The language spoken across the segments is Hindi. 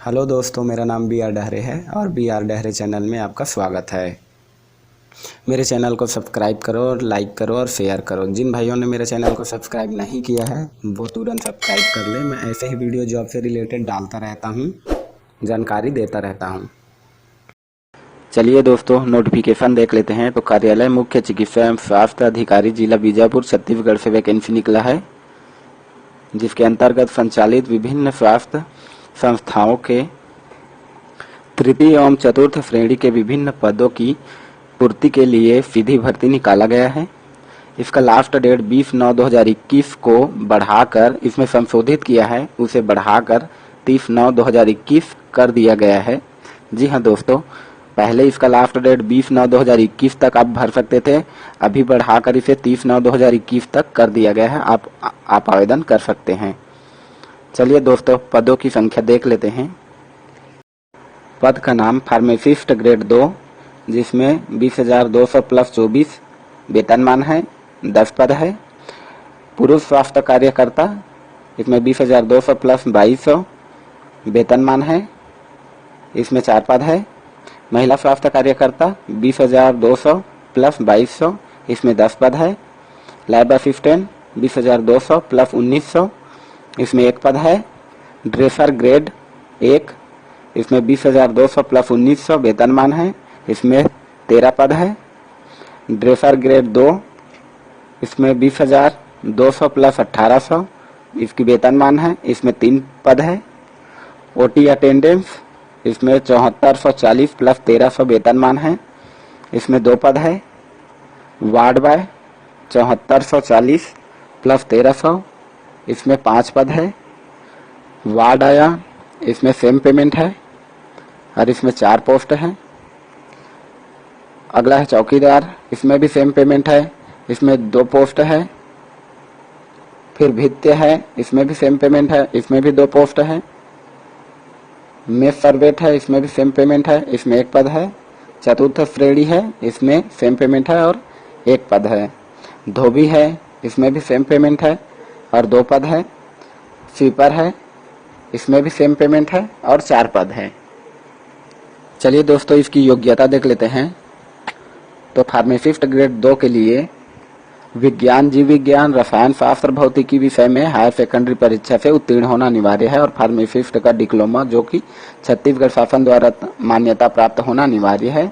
हेलो दोस्तों, मेरा नाम बी आर डहरे है और बी आर डहरे चैनल में आपका स्वागत है। मेरे चैनल को सब्सक्राइब करो और लाइक करो और शेयर करो। जिन भाइयों ने मेरे चैनल को सब्सक्राइब नहीं किया है वो तुरंत सब्सक्राइब कर ले। मैं ऐसे ही वीडियो जॉब से रिलेटेड डालता रहता हूँ, जानकारी देता रहता हूँ। चलिए दोस्तों, नोटिफिकेशन देख लेते हैं। तो कार्यालय मुख्य चिकित्सा एवं स्वास्थ्य अधिकारी जिला बीजापुर छत्तीसगढ़ से वैकेंसी निकला है, जिसके अंतर्गत संचालित विभिन्न स्वास्थ्य संस्थाओं के तृतीय एवं चतुर्थ श्रेणी के विभिन्न पदों की पूर्ति के लिए सीधी भर्ती निकाला गया है। इसका लास्ट डेट 20/9/2021 को बढ़ाकर, इसमें संशोधित किया है, उसे बढ़ाकर 30/9/2021 कर दिया गया है। जी हाँ दोस्तों, पहले इसका लास्ट डेट 20/9/2021 तक आप भर सकते थे, अभी बढ़ाकर इसे 30/9/2021 तक कर दिया गया है। आप आवेदन कर सकते हैं। चलिए दोस्तों, पदों की संख्या देख लेते हैं। पद का नाम फार्मासिस्ट ग्रेड 2, जिसमें 20,200 प्लस 24 वेतनमान है। 10 पद है। पुरुष स्वास्थ्य कार्यकर्ता, इसमें 20,200 प्लस 2200 वेतनमान है, इसमें 4 पद है। महिला स्वास्थ्य कार्यकर्ता 20,200 प्लस 2200, इसमें 10 पद है। लैब असिस्टेंट 20,200 प्लस 1900, इसमें 1 पद है। ड्रेसर ग्रेड 1, इसमें 20,200 प्लस 1900 वेतनमान है, इसमें 13 पद है। ड्रेसर ग्रेड 2, इसमें 20,200 प्लस 1800 इसकी वेतनमान है, इसमें 3 पद है। ओटी अटेंडेंस, इसमें 7440 प्लस 1300 वेतनमान है, इसमें 2 पद है। वार्ड बॉय 7440 प्लस 1300, इसमें 5 पद है। वार्ड आया, इसमें सेम पेमेंट है और इसमें 4 पोस्ट है। अगला है चौकीदार, इसमें भी सेम पेमेंट है, इसमें 2 पोस्ट है। फिर भित्य है, इसमें भी सेम पेमेंट है, इसमें भी 2 पोस्ट है। मेस सर्वेट है, इसमें भी सेम पेमेंट है, इसमें 1 पद है। चतुर्थ श्रेणी है, इसमें सेम पेमेंट है और 1 पद है। धोबी है, इसमें भी सेम पेमेंट है और 2 पद है। स्वीपर है, इसमें भी सेम पेमेंट है और 4 पद है। चलिए दोस्तों, इसकी योग्यता देख लेते हैं। तो फार्मासिस्ट ग्रेड 2 के लिए विज्ञान, जीव विज्ञान, रसायन शास्त्र, भौतिकी विषय में हायर सेकेंडरी परीक्षा से उत्तीर्ण होना अनिवार्य है और फार्मासिस्ट का डिप्लोमा, जो कि छत्तीसगढ़ शासन द्वारा मान्यता प्राप्त होना अनिवार्य है,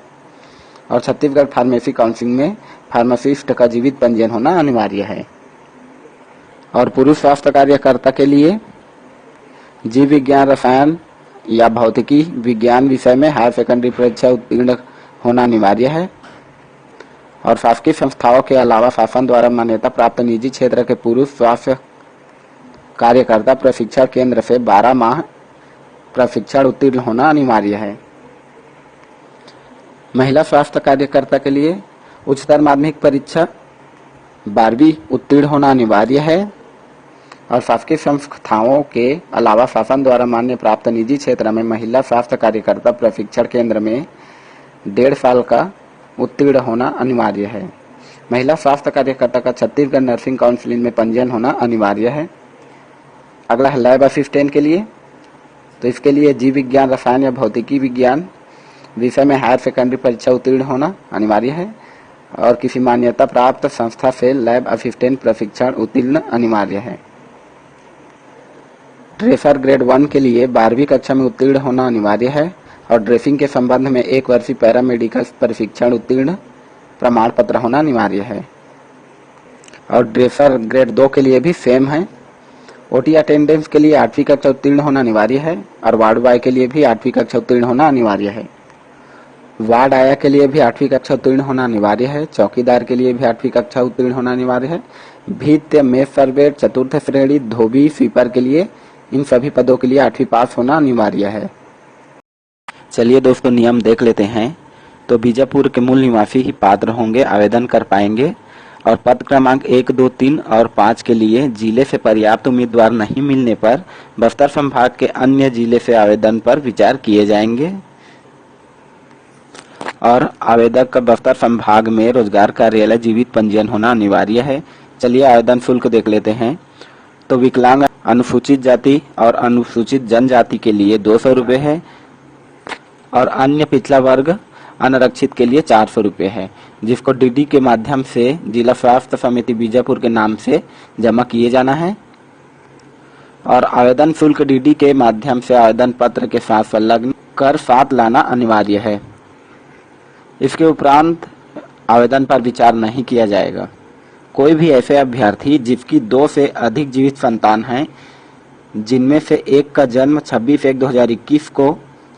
और छत्तीसगढ़ फार्मेसी काउंसिल में फार्मासिस्ट का जीवित पंजीयन होना अनिवार्य है। और पुरुष स्वास्थ्य कार्यकर्ता के लिए जीव विज्ञान, रसायन या भौतिकी विज्ञान विषय में हायर सेकेंडरी परीक्षा उत्तीर्ण होना अनिवार्य है। और शासकीय संस्थाओं के अलावा शासन द्वारा मान्यता प्राप्त निजी क्षेत्र के पुरुष स्वास्थ्य कार्यकर्ता प्रशिक्षण केंद्र से 12 माह प्रशिक्षण उत्तीर्ण होना अनिवार्य है। महिला स्वास्थ्य कार्यकर्ता के लिए उच्चतर माध्यमिक परीक्षा 12वीं उत्तीर्ण होना अनिवार्य है। और शासकीय संस्थाओं के अलावा शासन द्वारा मान्य प्राप्त निजी क्षेत्र में महिला स्वास्थ्य कार्यकर्ता प्रशिक्षण केंद्र में 1.5 साल का उत्तीर्ण होना अनिवार्य है। महिला स्वास्थ्य कार्यकर्ता का छत्तीसगढ़ नर्सिंग काउंसिल में पंजीयन होना अनिवार्य है। अगला है लैब असिस्टेंट के लिए। तो इसके लिए जीव विज्ञान, रसायन या भौतिकी विज्ञान विषय में हायर सेकेंडरी परीक्षा उत्तीर्ण होना अनिवार्य है और किसी मान्यता प्राप्त संस्था से लैब असिस्टेंट प्रशिक्षण उत्तीर्ण अनिवार्य है। ड्रेसर ग्रेड 1 के लिए 12वीं कक्षा में उत्तीर्ण होना अनिवार्य है और ड्रेसिंग के संबंध में 1 वर्षीय पैरामेडिकल प्रशिक्षण उत्तीर्ण प्रमाण पत्र होना अनिवार्य है। और ड्रेसर ग्रेड 2 के लिए भी सेम है। ओटी अटेंडेंस के लिए 8वीं कक्षा उत्तीर्ण होना अनिवार्य है और वार्ड बॉय के लिए भी 8वीं कक्षा उत्तीर्ण होना अनिवार्य है। वार्ड आया के लिए भी 8वीं कक्षा उत्तीर्ण होना अनिवार्य है। चौकीदार के लिए भी 8वीं कक्षा उत्तीर्ण होना अनिवार्य है। भित्य, मेस सर्वेट, चतुर्थ श्रेणी, धोबी, स्वीपर के लिए, इन सभी पदों के लिए 8वीं पास होना अनिवार्य है। चलिए दोस्तों, नियम देख लेते हैं। तो बीजापुर के मूल निवासी ही पात्र होंगे, आवेदन कर पाएंगे। और पद क्रमांक 1, 2, 3 और 5 के लिए जिले से पर्याप्त उम्मीदवार नहीं मिलने पर बस्तर संभाग के अन्य जिले से आवेदन पर विचार किए जाएंगे। और आवेदक का बस्तर संभाग में रोजगार कार्यालय जीवित पंजीयन होना अनिवार्य है। चलिए आवेदन शुल्क देख लेते हैं। तो विकलांग अनुसूचित जाति और अनुसूचित जनजाति के लिए 200 रुपये है और अन्य पिछड़ा वर्ग अनारक्षित के लिए 400 रुपये है, जिसको डीडी के माध्यम से जिला स्वास्थ्य समिति बीजापुर के नाम से जमा किए जाना है। और आवेदन शुल्क डीडी के माध्यम से आवेदन पत्र के साथ संलग्न कर साथ लाना अनिवार्य है। इसके उपरांत आवेदन पर विचार नहीं किया जाएगा। कोई भी ऐसे अभ्यर्थी जिसकी 2 से अधिक जीवित संतान हैं, जिनमें से एक का जन्म 26/1/2021 को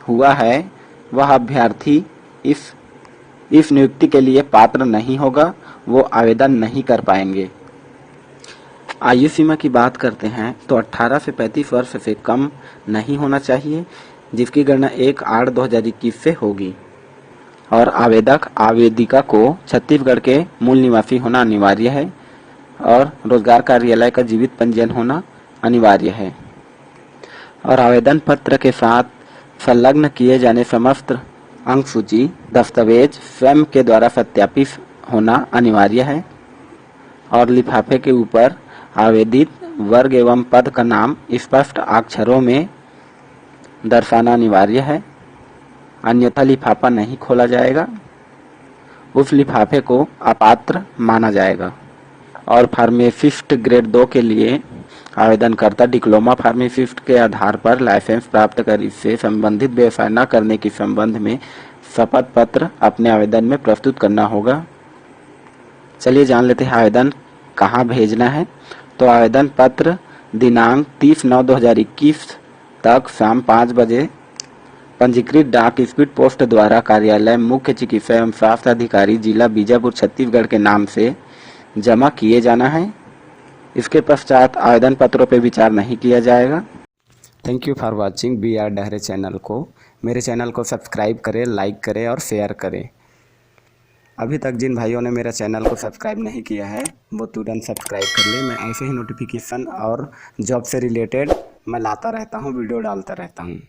हुआ है, वह अभ्यर्थी इस नियुक्ति के लिए पात्र नहीं होगा, वो आवेदन नहीं कर पाएंगे। आयु सीमा की बात करते हैं तो 18 से 35 वर्ष से कम नहीं होना चाहिए, जिसकी गणना 1/8/2021 से होगी। और आवेदक आवेदिका को छत्तीसगढ़ के मूल निवासी होना अनिवार्य है और रोजगार कार्यालय का जीवित पंजीयन होना अनिवार्य है। और आवेदन पत्र के साथ संलग्न किए जाने समस्त अंक सूची दस्तावेज स्वयं के द्वारा सत्यापित होना अनिवार्य है। और लिफाफे के ऊपर आवेदित वर्ग एवं पद का नाम स्पष्ट अक्षरों में दर्शाना अनिवार्य है, अन्यथा लिफाफा नहीं खोला जाएगा, उस लिफाफे को अपात्र माना जाएगा। और फार्मासिस्ट ग्रेड 2 के लिए आवेदनकर्ता डिप्लोमा फार्मासिस्ट के आधार पर लाइसेंस प्राप्त कर इससे संबंधित व्यवसाय न करने के संबंध में शपथ पत्र अपने आवेदन में प्रस्तुत करना होगा। चलिए जान लेते हैं आवेदन कहाँ भेजना है। तो आवेदन पत्र दिनांक 30/9/2021 तक शाम 5 बजे पंजीकृत डाक स्पीड पोस्ट द्वारा कार्यालय मुख्य चिकित्सा एवं स्वास्थ्य अधिकारी जिला बीजापुर छत्तीसगढ़ के नाम से जमा किए जाना है। इसके पश्चात आवेदन पत्रों पर विचार नहीं किया जाएगा। Thank you for watching BR Dahare channel को। मेरे चैनल को सब्सक्राइब करें, लाइक करें और शेयर करें। अभी तक जिन भाइयों ने मेरा चैनल को सब्सक्राइब नहीं किया है वो तुरंत सब्सक्राइब कर ले। मैं ऐसे ही नोटिफिकेशन और जॉब से रिलेटेड मैं लाता रहता हूँ, वीडियो डालता रहता हूँ।